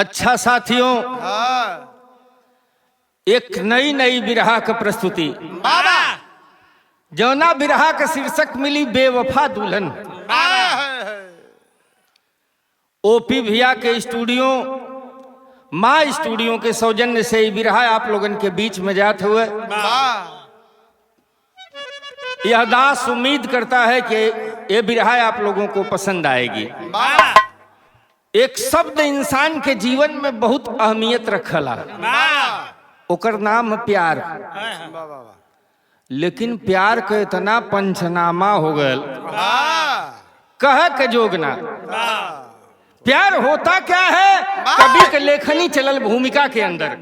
अच्छा साथियों, एक नई नई बिरहा का प्रस्तुति। जौना बिरहा का शीर्षक मिली बेवफा दुल्हन। ओपी भैया के स्टूडियो माँ स्टूडियो के सौजन्य से बिरहा आप लोगन के बीच में जाते हुए यह दास उम्मीद करता है कि ये बिरहा आप लोगों को पसंद आएगी। एक शब्द इंसान के जीवन में बहुत अहमियत रखला, ओकर नाम प्यार। लेकिन प्यार के इतना पंचनामा हो गल कह के जोगना। प्यार होता क्या है, कवि के लेखनी चलल भूमिका के अंदर।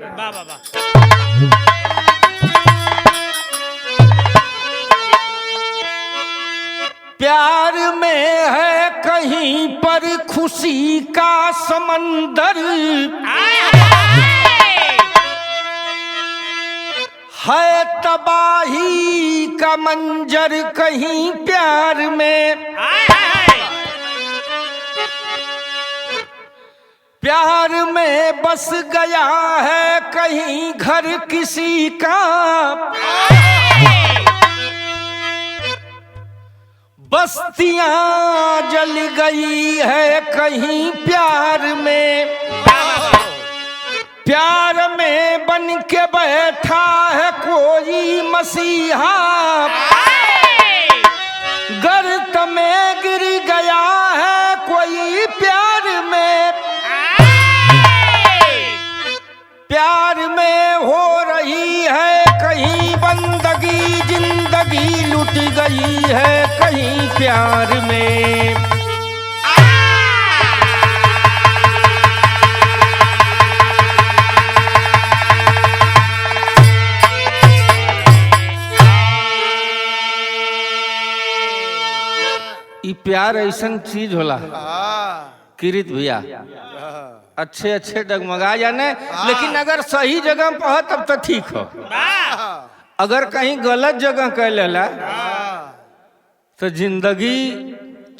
प्यार में है कहीं पर खुशी का समंदर, है तबाही का मंजर कहीं प्यार में। प्यार में बस गया है कहीं घर किसी का, बस्तियां जल गई है कहीं प्यार में। प्यार में बन के बैठा है कोई मसीहा, गर्त में गिर गया है कोई प्यार में। प्यार में हो रही है कहीं बंदगी, जिंदगी लुट गई है कहीं प्यार में। ये प्यार ऐसा चीज होला किरित भैया, अच्छे अच्छे डगमगा जाने, लेकिन अगर सही जगह पर हो तब तो ठीक हो। अगर कहीं गलत जगह कह लेला तो जिंदगी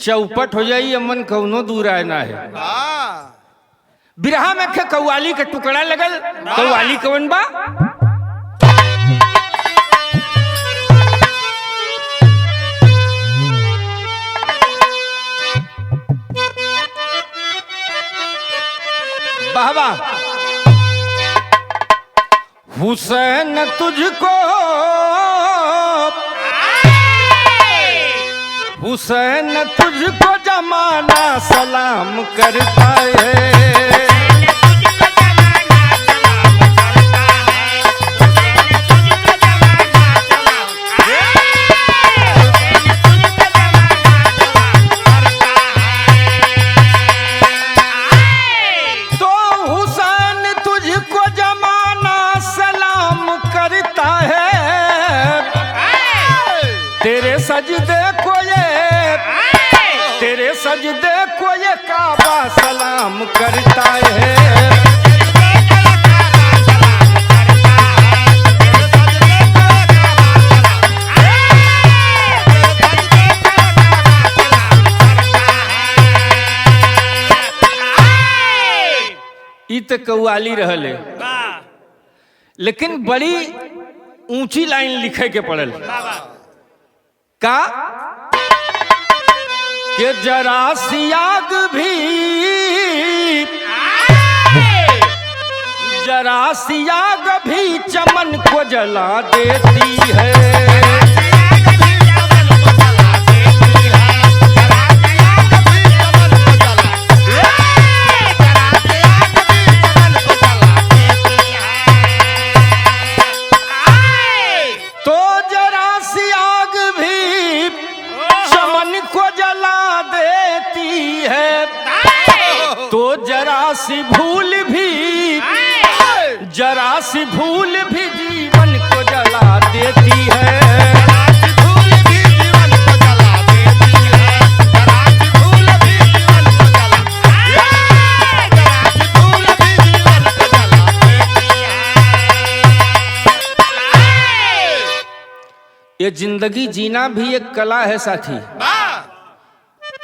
चौपट हो जाई, अमन कौनो दूर आए ना है। बिरहा में के कव्वाली के टुकड़ा लगल। कव्वाली कौन बा? बाबा हुसैन तुझको, हुसैन तुझको जमाना सलाम करता है। तेरे सजदे को ये काबा सलाम करता है। इत कव्वाली रहले, लेकिन बड़ी ऊंची लाइन लिखे के पड़ल का कि जरा सी आग भी, जरा सी आग भी चमन को जला देती है। तो जरा सी भूल भी, जरा सी भूल भी जीवन को जला देती है। ये जिंदगी जीना भी एक कला है साथी।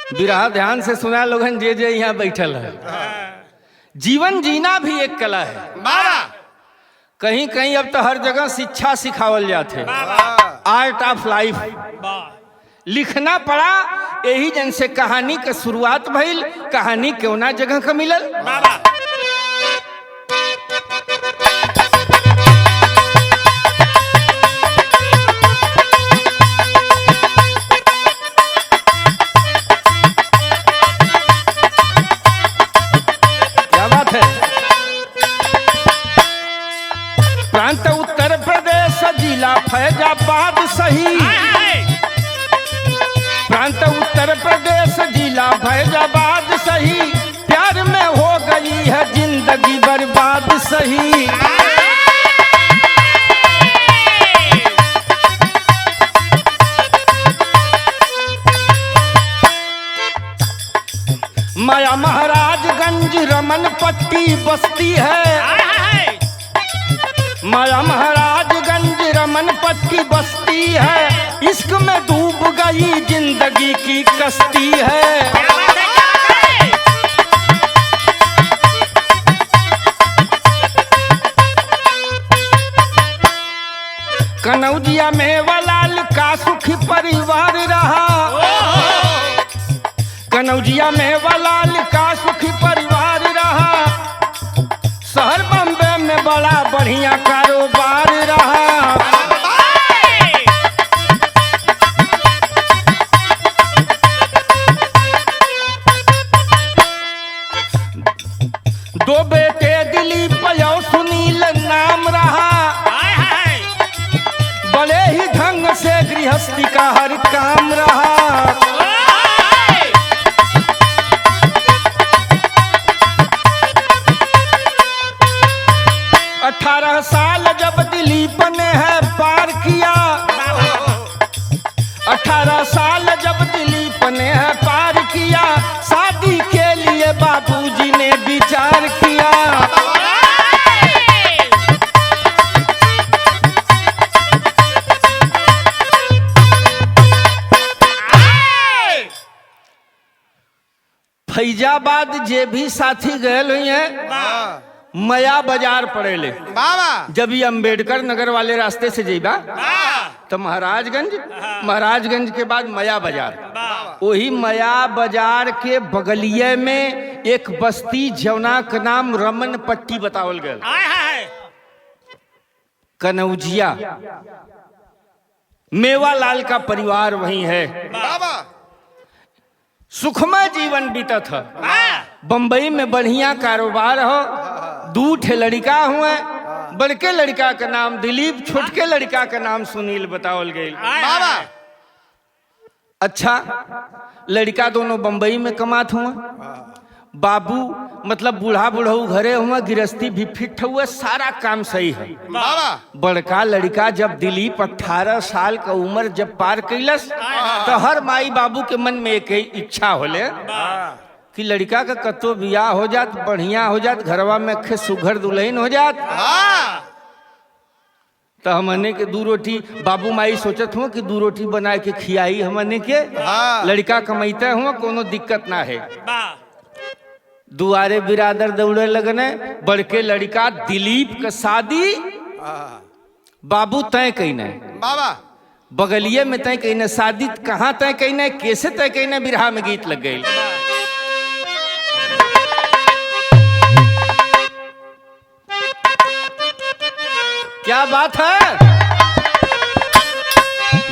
बिरहा ध्यान से सुना लोगन जे जे यहाँ बैठल है। जीवन जीना भी एक कला है। कहीं कहीं अब तो हर जगह शिक्षा सिखावल जाते, आर्ट ऑफ लाइफ लिखना पड़ा। यही जन से कहानी के शुरुआत भइल। कहानी केवना जगह का मिलल। क्या बात है। प्रांत उत्तर प्रदेश जिला फैजाबाद सही। प्रांत उत्तर प्रदेश जिला फैजाबाद सही। प्यार में हो गई है जिंदगी बर्बाद सही। माया महाराजगंज रमन पट्टी बस्ती है। माया महाराजगंज रमन पट्टी बस्ती है। इश्क में डूब गई जिंदगी की कश्ती है। कनौजिया में वलाल का सुखी परिवार रहा। कनौजिया में वलाल का सुखी परिवार रहा। शहर बम्बे में बड़ा बढ़िया कारोबार रहा। दो बेटे दिलीप और सुनील नाम रहा। बड़े ही ढंग से गृहस्थी का हर काम रहा। 18 साल जब दिलीप ने है पार किया। 18 साल जब दिलीप ने है पार किया। शादी के लिए बाबूजी ने विचार किया। फैजाबाद जे भी साथी गए हुई हैं मया बाजार पड़ेले। जब ये अंबेडकर नगर वाले रास्ते से जेबा तो महाराजगंज के बाद मया बाजार। वही मया बाजार के बगलिए में एक बस्ती जौना का नाम रमन पट्टी बतावल गया। कनौजिया मेवालाल का परिवार वही है। सुखमय जीवन बीता था। बंबई में बढ़िया कारोबार हो। 2 ठे लड़का हुए। बड़के लड़का का नाम दिलीप, छोटके लड़का का नाम सुनील बतावल गई। अच्छा, लड़का दोनों बंबई में कमात हुआ। बाबू मतलब बूढ़ा बुढ़ऊ घरे हुआ। गृहस्थी भी फिट हुआ। सारा काम सही है। बड़का लड़का जब दिलीप 18 साल का उम्र जब पार कैलस तो हर माई बाबू के मन में एक ही इच्छा होले कि लड़का का कतो बियाह हो जात, बढ़िया हो जात, घरवा में खे सुघर दुल्हन हो जात। तो हमने के 2 रोटी बाबू माई सोचत हुआ कि 2 रोटी बना के खियाई हमने के। लड़का कमाइता हुआ, कोनो दिक्कत ना है। दुआरे बिरादर दौड़े लगने। बड़के लड़का दिलीप का शादी बाबू तय कहने। बगलिए में तय कहने। शादी कहाँ तय कहने, कैसे तय कहने, बिरहा में गीत लग गई। क्या बात है।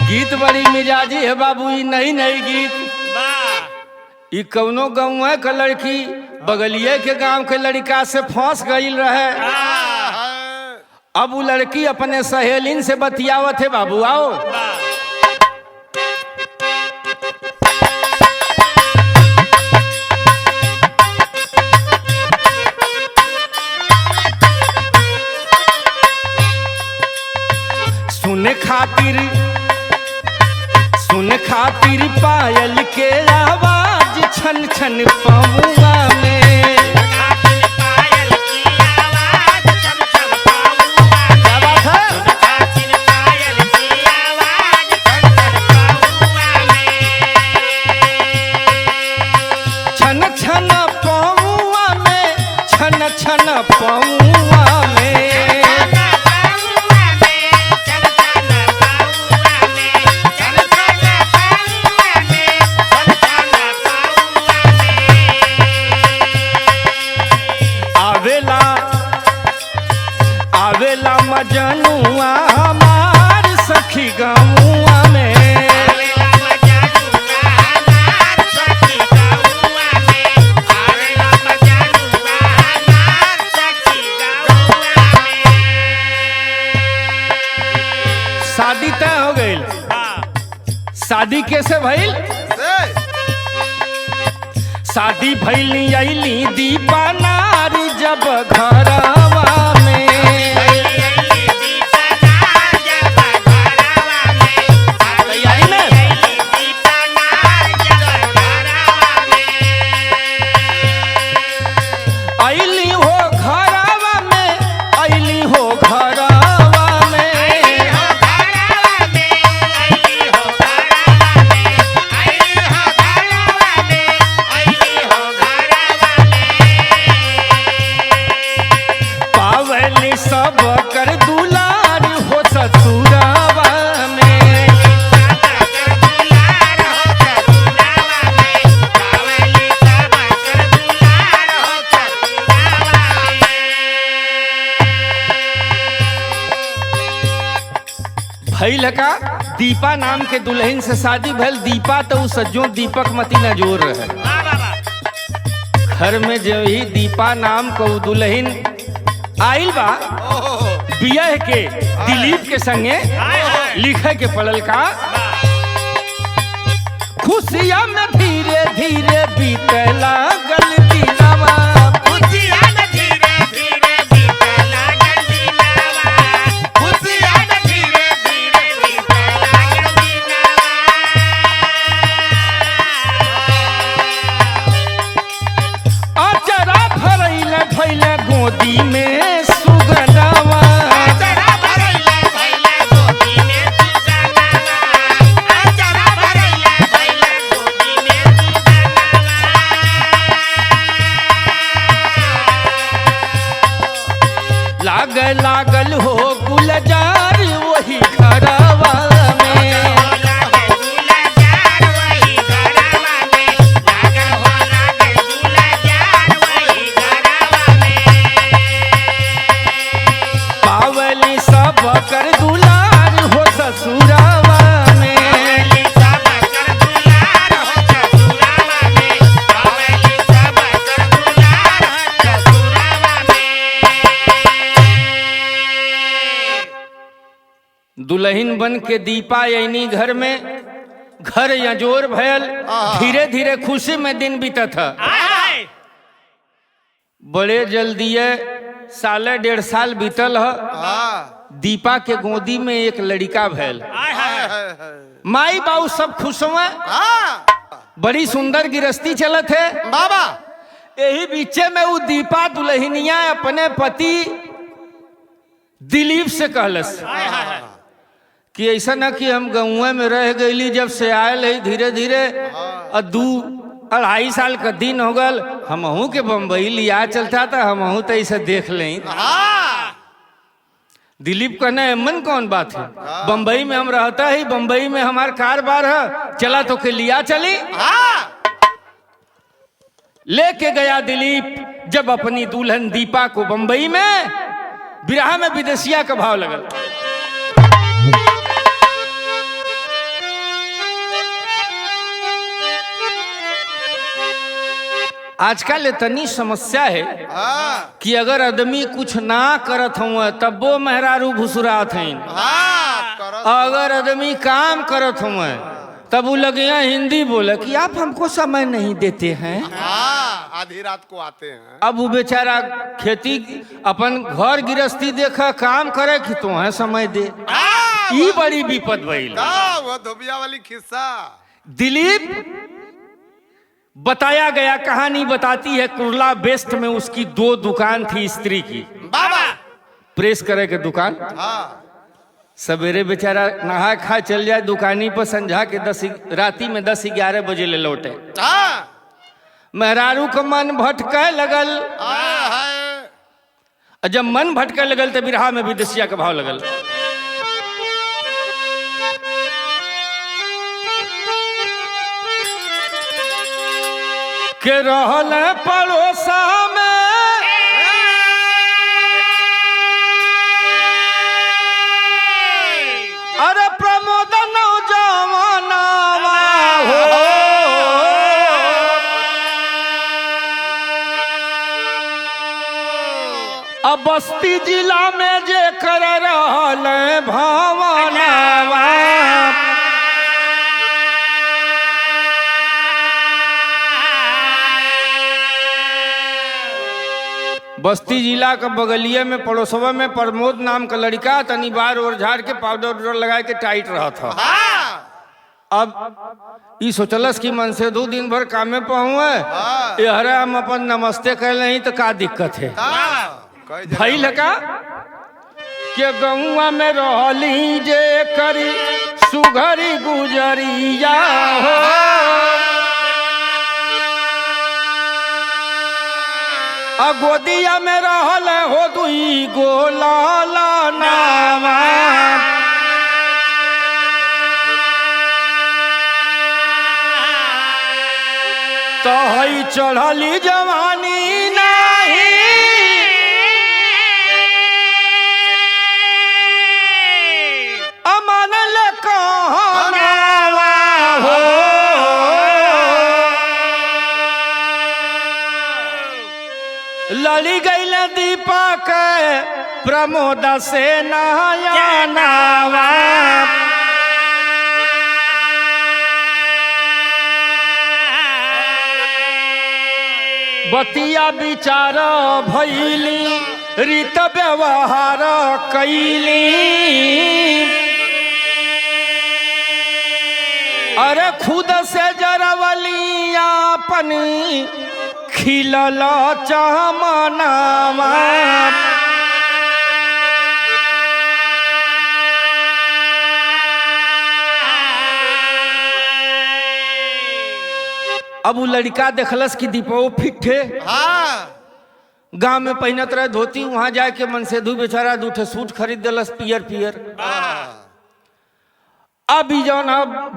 गीत बड़ी मिजाजी है बाबू। नई नई गीत। ये कौनो गाँव है का लड़की बगलिए के गांव के लड़का से फंस गई रहे। अब वो लड़की अपने सहेलिन से बतियावत है। बाबू आओ। सुन खातिर पायल के आवाज छन छन पहुआ में। छन छन पहुआ में, छन कैसे भइल? शादी भइली अइली दीपा नारी जब घरवा में, अइली हो घरवा में, अइली हो घरवा में, पावली सब कर दुलार हो ससुरवा में, भइल का दीपा नाम के दुल्हन से शादी भइल। दीपा तो उ सज्जो दीपक मती न जोर रहे। घर में जो ही दीपा नाम को दुल्हन आइल बा बियाह के दिलीप के संगे लिखे के पड़ल का, खुशियां में धीरे धीरे बीते लागल दिनवा, गोदी में सुगनवा, लागल लागल हो गुलजार वही घरवा में, पावली सब कर दुलार हो ससुरवा में, दुल्हन बन के दीपा यनी घर में, घर यजोर भयल। धीरे धीरे खुशी में दिन बीतत है। बड़े जल्दी साले 1.5 साल बीतल है। दीपा के गोदी में एक लड़का भैल। माई बाबू सब खुश हुए। बड़ी सुंदर गिरस्ती चलत है बाबा। यही बीचे में वो दीपा दुल्हनिया अपने पति दिलीप से कहलस कि ऐसा ना कि हम गाँव में रह गईली, जब से आयल है धीरे धीरे 2-2.5 साल का दिन हो गल, हमहू के बम्बई लिया चलता था, हमहू तो ऐसा देख लें। दिलीप कहना मन कौन बात है, बम्बई में हम रहता ही, बम्बई में हमार कारोबार है, चला तो के लिया चली। लेके गया दिलीप जब अपनी दुल्हन दीपा को बम्बई में, बिरहा में विदेशिया का भाव लगल। आजकल इतनी समस्या है कि अगर आदमी कुछ ना करत हुआ तब वो मेहरारू भुसुरात हैं। अगर आदमी काम करत हुआ तब वो लगे हिंदी बोले कि आप हमको समय नहीं देते हैं, आधी रात को आते हैं। अब वो बेचारा खेती अपन घर गृहस्थी देखा काम करे कि तो है समय दे। ये बड़ी विपद भइल। वो धोबिया वाली खिस्सा। दिलीप बताया गया, कहानी बताती है कुर्ला वेस्ट में उसकी 2 दुकान थी स्त्री की, बाबा प्रेस करे के दुकान। सवेरे बेचारा नहा खा चल जाए दुकानी पर, संझा के राती में 10-11 बजे ले लौटे। मेहरारू का मन भटके लगल। जब मन भटके लगल तो बिरहा में विदेशिया का भाव लगल। के रहल पड़ोसा में अरे प्रमोद नौजवाना हो, अब बस्ती जिला में जे कर रहल भावना बस्ती जिला का बगलिया में पड़ोसवा में प्रमोद नाम का लड़का तनी बार और झाड़ के पाउडर उडर लगा के टाइट रहा था। अब ई सोचलस कि मन से 2 दिन भर कामे पहुँचे यहरे हम अपन नमस्ते कह नहीं तो का दिक्कत है भाई लगा के गौआ में रहली जे करी सुघरी गुजरिया हो गोदिया में रहल हो 2 गो लाला नामा तो हई चढ़ली जवानी नहीं अमन ले कहवा हो लड़ी गई दीपक प्रमोद से नया नावा बतिया विचार भैली रीत व्यवहार कैली अरे खुद से जरवली अपनी खिलल चमनावा अब वो लड़का देखलस कि दीपो फिट है गांव में पहनत रहे धोती वहां जाके मन से दू बेचारा 2 सूट खरीद दिलस पियर पियर अब ही जौन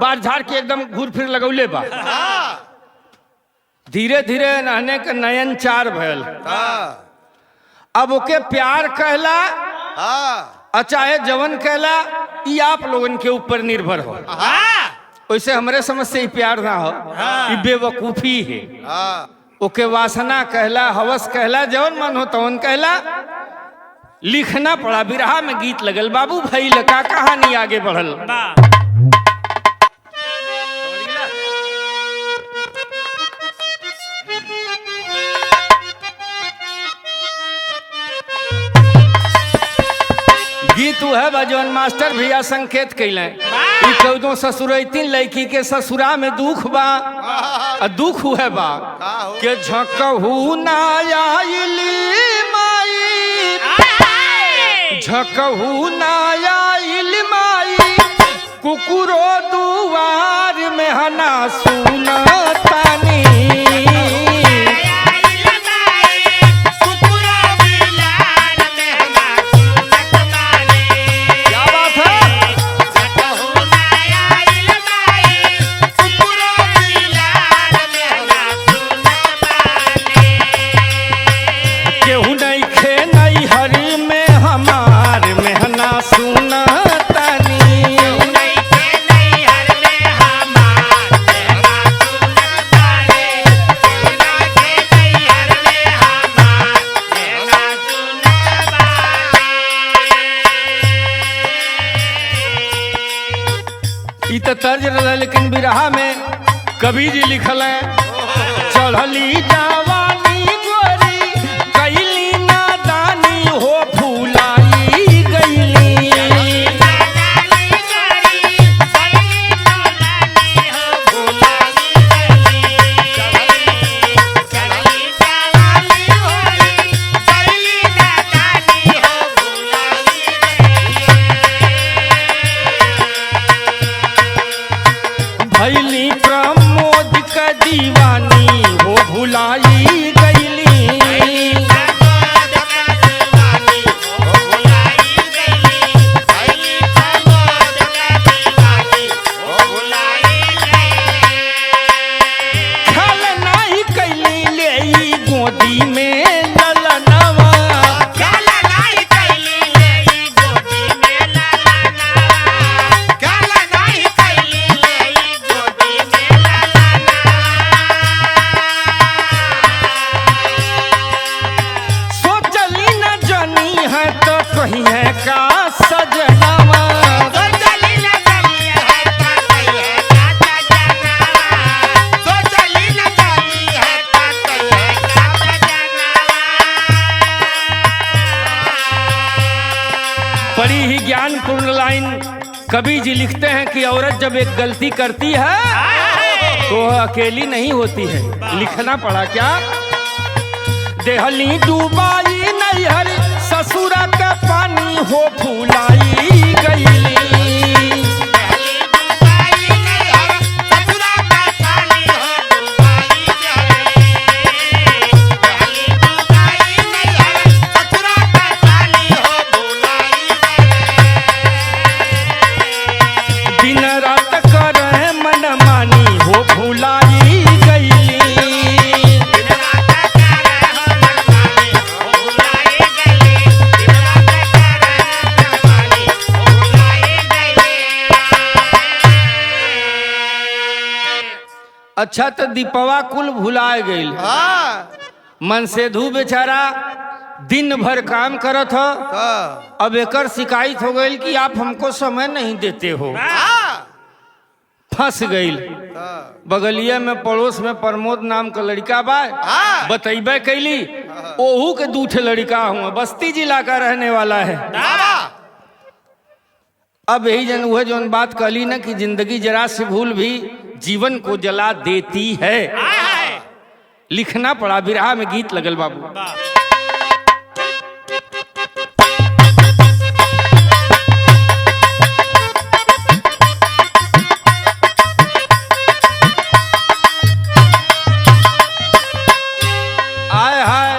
बार झाड़ के एकदम घूर फिर लगौले बा धीरे धीरे नहने के नयन चार भयल अब ओके प्यार कहला चाहे जवन कहला ये आप लोगन के ऊपर निर्भर हो वैसे हमरे समझ से ही प्यार ना हो ये बेवकूफी है ओके वासना कहला हवस कहला जवन मन हो तवन कहला लिखना पड़ा बिरहा में गीत लगल बाबू भाई लका कहानी आगे बढ़ल गीत है बजौन मास्टर भैया संकेत कैले कौदो ससुरैती लड़की के ससुरा में दुख बा दुख है बा के झकहू ना आइली माई झकहू ना आइली माई कुकुरो दुआर में हना सुनतानी तर्ज रहा लेकिन बिरहा में कवि जी लिखल है चढ़ली जवानी गोरी कैली नादानी हो फूलाई गईली भैली प्रमोद का दीवानी हो भुलाई कवि जी लिखते हैं कि औरत जब एक गलती करती है तो वह अकेली नहीं होती है। लिखना पड़ा क्या? देहली डूबाई नैहर ससुरा के पानी हो फुलाई गईली। दिन रात करे मनमानी हो फुलाई गईली। अच्छा तो दीपवा कुल भुलाए गईल। हाँ मनसेधु बेचारा दिन भर काम करत हो, अब एकर शिकायत हो गई कि आप हमको समय नहीं देते हो। फंस गईल। बगलिया में पड़ोस में प्रमोद नाम का लड़का बा, बतैबे कैली ओहू के दूठे लड़का हुआ, बस्ती जिला का रहने वाला है। अब यही जन वह जोन बात कहली ना कि जिंदगी जरा से भूल भी जीवन को जला देती है। लिखना पड़ा, बिरहा में गीत लगल बाबू। आय हाय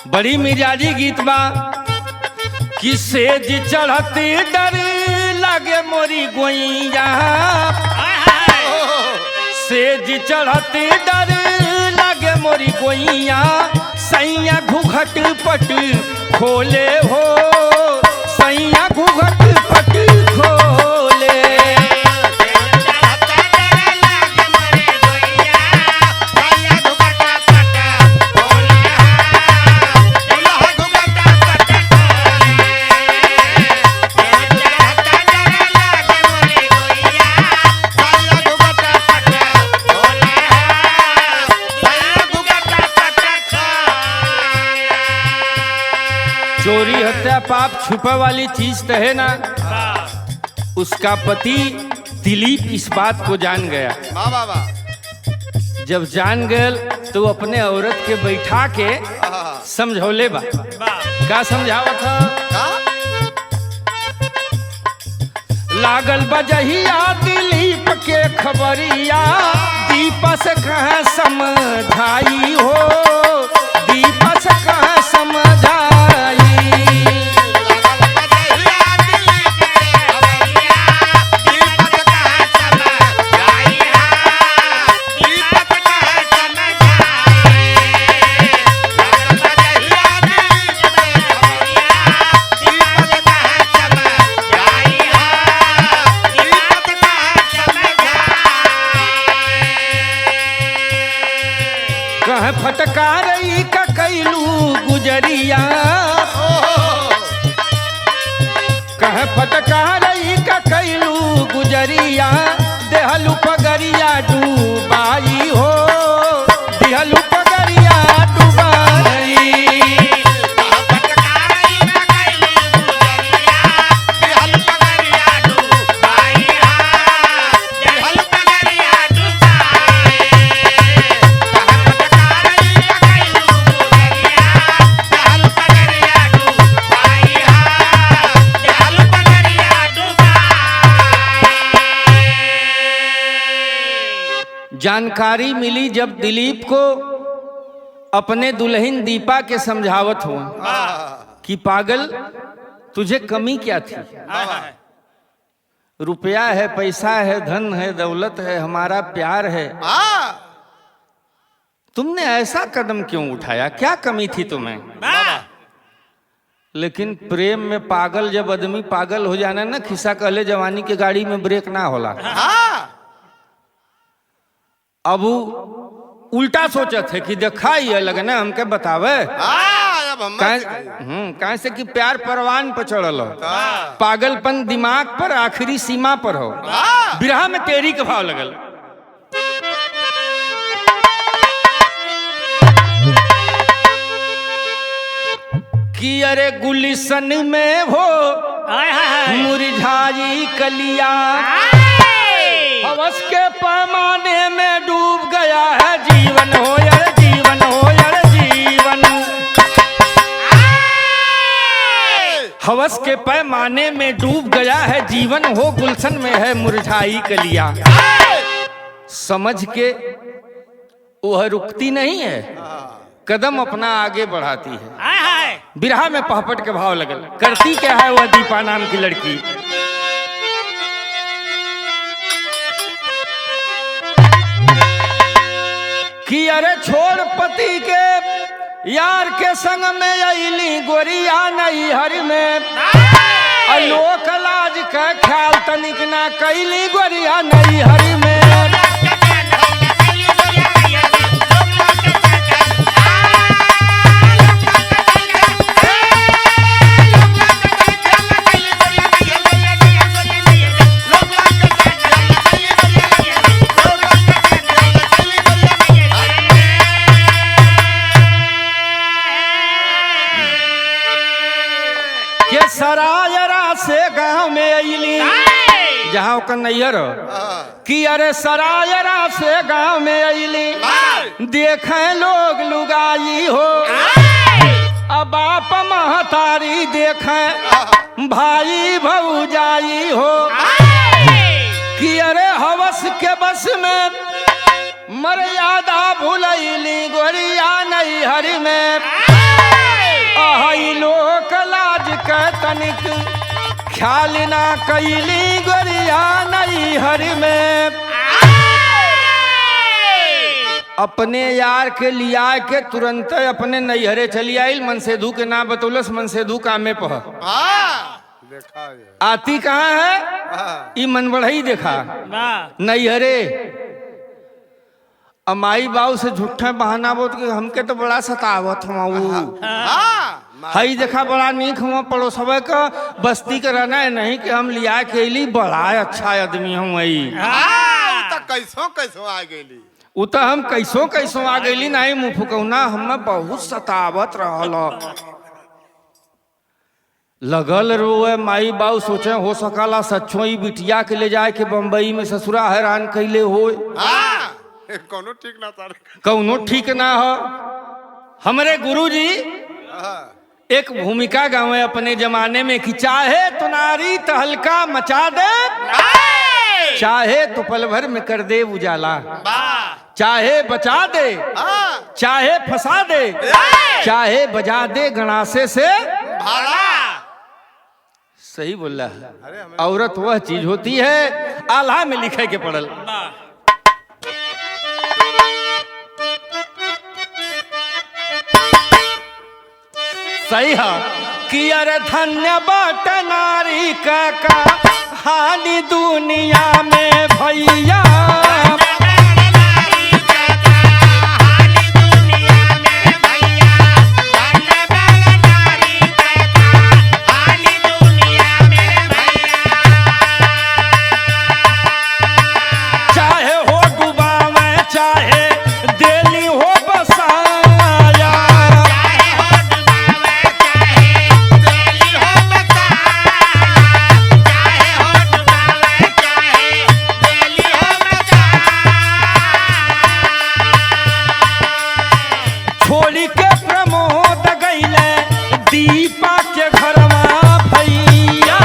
बड़ी मिजाजी गीत बा कि सेज चढ़ते डर लागे मोरी गोइया। सेज चढ़ते डर लागे मोरी गोइया। सैया घूघट पट खोले हो, सैया घूघट पट खोले। चोरी हत्या पाप छुपा वाली चीज तो है ना। उसका पति दिलीप इस बात को जान गया। जब जान गयल तो अपने औरत के बैठा के समझौले बा। का समझावत था? लागल बजहिया दिलीप के खबरिया। दीपा से कहाँ समझाई हो, दीपा से कहाँ समझाई। कह फटकारई का कैलू गुजरिया। कह फटकारई का कैलू गुजरिया। देहलू पगरिया डूबाई हो, देहलू पगरिया डूबाई। जानकारी मिली जब दिलीप को अपने दुल्हन दीपा के समझावत हुआ कि पागल तुझे कमी क्या थी। रुपया है, पैसा है, धन है, दौलत है, हमारा प्यार है, तुमने ऐसा कदम क्यों उठाया? क्या कमी थी तुम्हें? लेकिन प्रेम में पागल जब आदमी पागल हो जाना ना, खिस्सा कहले जवानी के गाड़ी में ब्रेक ना होला। अब उल्टा सोचत है कि देखा ये लगने हमके बतावे। कहे से कि प्यार परवान पर चढ़ल हो, पागलपन दिमाग पर आखिरी सीमा पर हो। बिरहा में तेरी के भाव लगल। कि अरे गुलिशन में हो मुरझाई कलिया हवस के पैमाने में डूब गया है जीवन हो यार जीवन हो यार जीवन। हवस के पैमाने में डूब गया है जीवन हो गुलशन में है मुरझाई कलिया। समझ के वह रुकती नहीं है, कदम अपना आगे बढ़ाती है। बिरहा में पहपट के भाव लगल। करती क्या है वह दीपा नाम की लड़की, कि अरे छोड़ पति के यार के संग में अली गोरिया नई हर में लोक लाज का ख्याल तनिक ना कैली गोरिया नई हर में। सरायरा से गांव में अली जहाँ का नैयर कि अरे सरायरा से गांव में अली देखे लोग लुगाई हो अब बाप महतारी देखे भाई भौजाई हो कि अरे हवस के बस में मर्यादा भूलैली गोरिया नई हरि में लोक लाज का तनिक ख्याल ना कैली गोरिया नई हरि में। अपने यार के लिया के तुरंत अपने नैहरे चली आई। मनसेधु के नाम बतौलस, मनसेधु कामे पह आती कहाँ है ई मन बढ़ई देखा नैहरे। अमाई बाऊ से झूठा बहाना बोत के हमके तो बड़ा सतावत हुआ हई देखा बड़ा नीक हुआ पड़ोसव का बस्ती का रहना है नहीं कि हम लिया के ली बड़ा अच्छा आदमी हूँ कैसो कैसो आ गई उ तो हम कैसो कैसो आ गई नहीं मुँह फुकौना हमें बहुत सतावत रहल। लगल रोए माई बाऊ सोचे हो सकला सच्चो ही बिटिया के ले जाए के बम्बई में ससुरा हैरान कैले हो कौनो ठीक ना तार कौनो ठीक ना हो। हमारे गुरुजी एक भूमिका गावे अपने जमाने में कि चाहे तो नारी तहलका मचा दे चाहे तो पल भर में कर दे उजाला, चाहे बचा दे चाहे फंसा दे चाहे बजा दे गणासे से भाला। सही बोल रहा है। औरत वह चीज होती है आल्हा में लिखे के पड़ल। सही है कि अरे धन्य बाट नारी का हानि दुनिया में भैया। चाहे हो डुबावे चाहे देली हो बसाया, छोड़ी के प्रमोद गईले दीपा के घरवा भैया।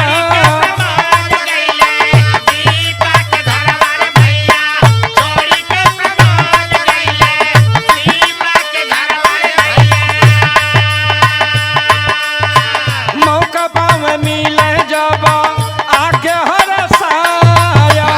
मौका पावे मिले जब आके हरसाया,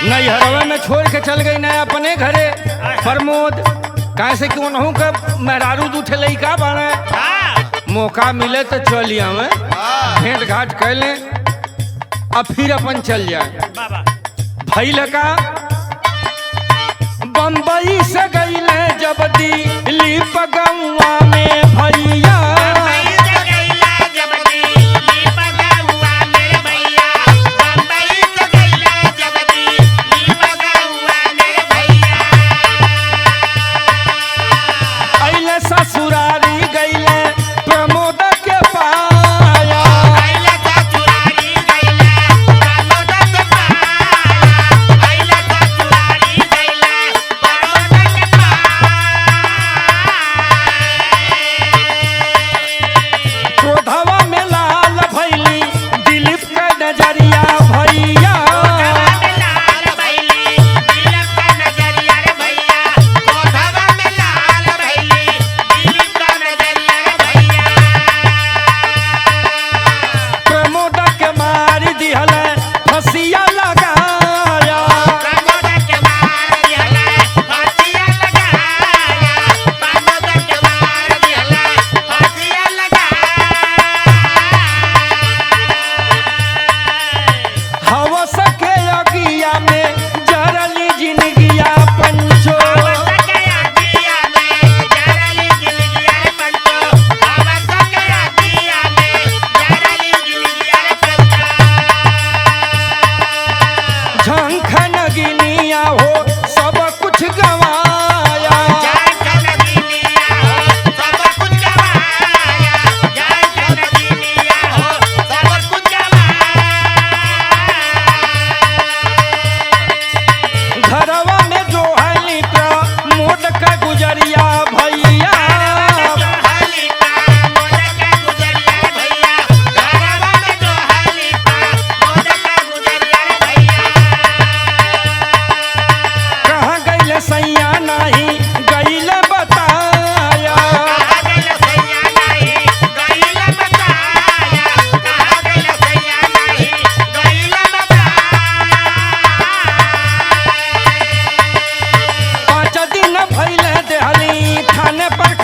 नैहरवा में छोड़ के चल गई ना अपने घरे प्रमोद। कैसे क्यों नहू का मेहरारू जूठे लइका बाड़े मौका मिले तो चलिए हमें भेंट घाट कर लें अब फिर अपन चल जाए। भैल का बम्बई से गईले जब दिल्ली पगुआ में भैया।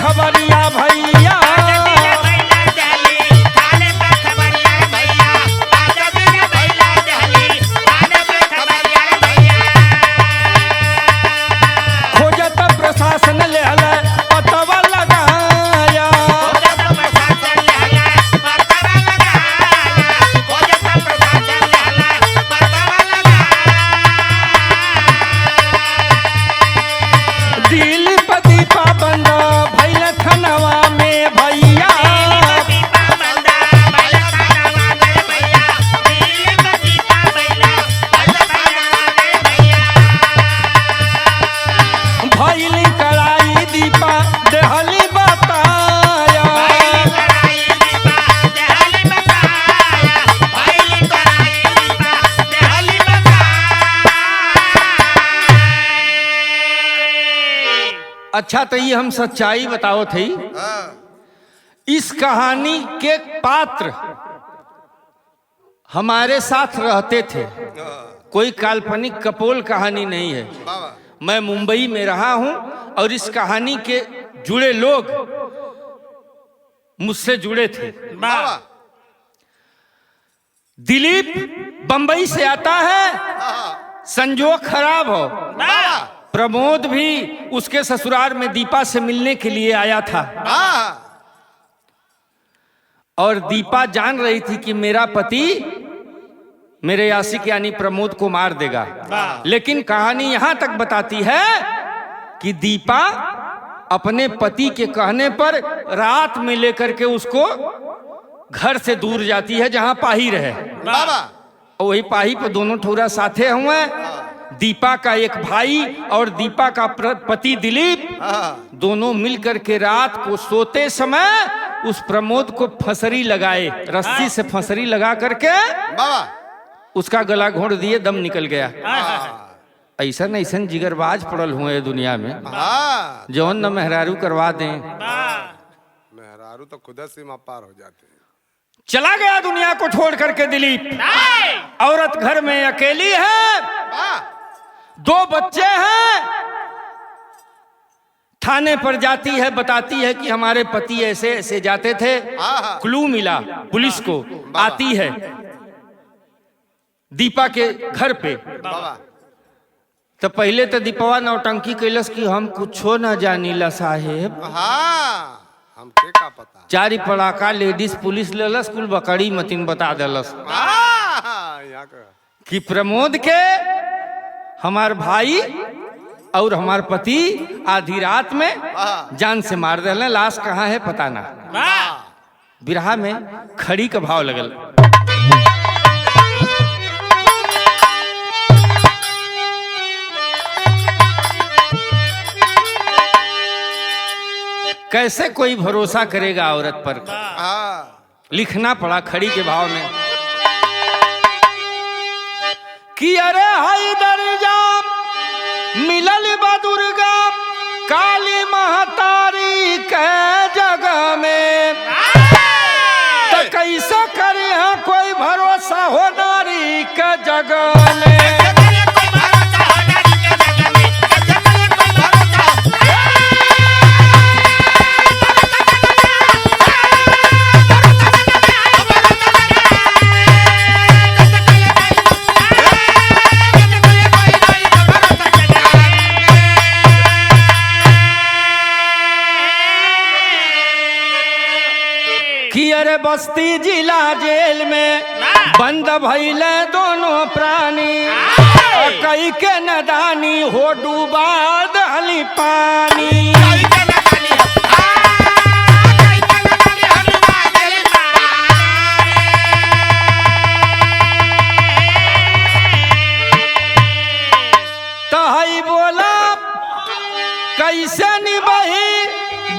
खबरिया भैया खोजत प्रशासन ले हले पतवा लगाया दिलीप दीपा बंद भैल थनवा में भैया भैली कड़ाई दीपा देहली बताया अच्छा तो ये हम सच्चाई बताओ थे। हाँ, इस कहानी के पात्र हमारे साथ रहते थे, हाँ, कोई काल्पनिक कपोल कहानी नहीं है। बाबा मैं मुंबई में रहा हूं और इस कहानी के जुड़े लोग मुझसे जुड़े थे। बाबा दिलीप बंबई से आता है, हाँ, संजोग खराब हो, बाबा प्रमोद भी उसके ससुराल में दीपा से मिलने के लिए आया था हाँ, और दीपा जान रही थी कि मेरा पति मेरे आशिक यानी प्रमोद को मार देगा। लेकिन कहानी यहां तक बताती है कि दीपा अपने पति के कहने पर रात में लेकर के उसको घर से दूर जाती है जहां पाही रहे। बाबा और वही पाही पे दोनों ठोरा साथे हुए, दीपा का एक भाई और दीपा का पति दिलीप, हाँ, दोनों मिलकर के रात को सोते समय उस प्रमोद को फंसरी लगाए, रस्सी से फंसरी लगा करके बाबा उसका गला घोंट दिए, दम निकल गया। हाँ, ऐसा ऐसा जिगरबाज पड़ल हुए दुनिया में हाँ, जौन न मेहरारू करवा दें। मेहरारू तो खुद सीमा पार हो जाते हैं। चला गया दुनिया को छोड़ करके दिलीप। औरत घर में अकेली है, हाँ, 2 बच्चे हैं। थाने पर जाती है, बताती है कि हमारे पति ऐसे ऐसे जाते थे। हाँ, क्लू मिला पुलिस को, आती है दीपा के घर पे। बाबा तो पहले तो दीपवा नौटंकी कैलस कि हम कुछो न जानीला साहेब। हाँ, हमके का पता। चारी पड़ाका लेडीज पुलिस लेलस, कुल बकड़ी मतीन बता देलस हाँ, यहाँ का कि प्रमोद के हमार भाई और हमार पति आधी रात में जान से मार देले। लाश कहाँ है पता ना। बिरहा में खड़ी का भाव लगल। कैसे कोई भरोसा करेगा औरत पर। हाँ, लिखना पड़ा खड़ी के भाव में कि अरे हाय दरजाम मिलल बा दुर्गा काली महतारी के जगह में, तो कैसे करे हाँ कोई भरोसा हो नारी के जगह में। बस्ती जिला जेल में बंद भइले दोनों प्राणी, कई के नदानी हो डूबा दहली पानी। तहई बोला कैसे निभाई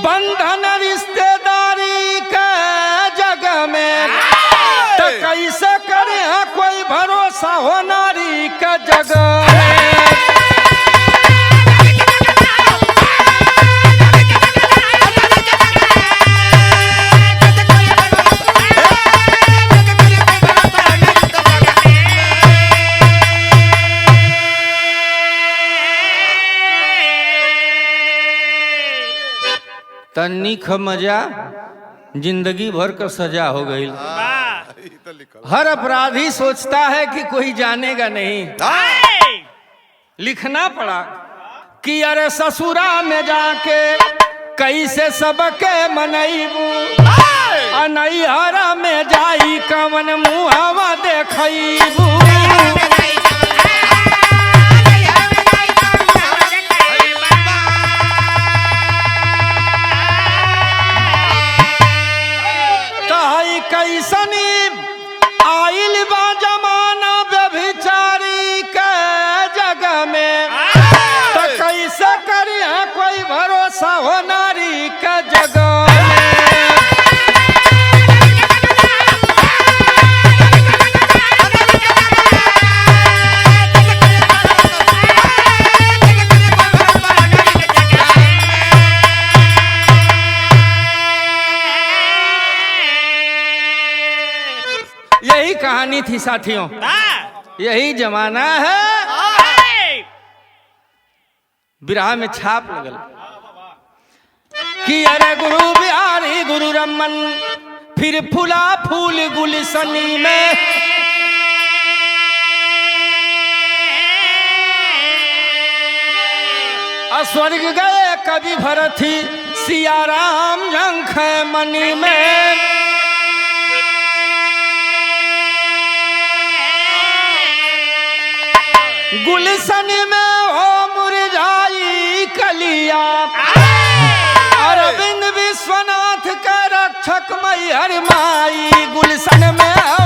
बंधन रिश्तेदारी के जगह में, तो कैसे करे हाँ कोई भरोसा हो नारी के जगह में। तन्नी ख मजा जिंदगी भर का सजा हो गई। ये तो लिखल हर अपराधी सोचता है कि कोई जानेगा नहीं, लिखना पड़ा कि अरे ससुरा में जाके कैसे सबके मनैबू, अनैहरा में जाई कवन मुहावा देखैबू। तहई कैसनी आइल बा जमाना व्यभिचारी के जगह में, तो कैसे करिए कोई भरोसा हो नारी के जगह में। यही कहानी थी साथियों, यही जमाना है। बिरहा में छाप लगल कि अरे गुरु बिहारी गुरु रमन फिर फूला फूल गुलशनी में, स्वर्ग गए कवि भरथी सिया राम झंख मणि में। गुलशन में हो मुरझाई कलिया, अरविंद विश्वनाथ का रक्षक मैहर माई, गुलशन में हो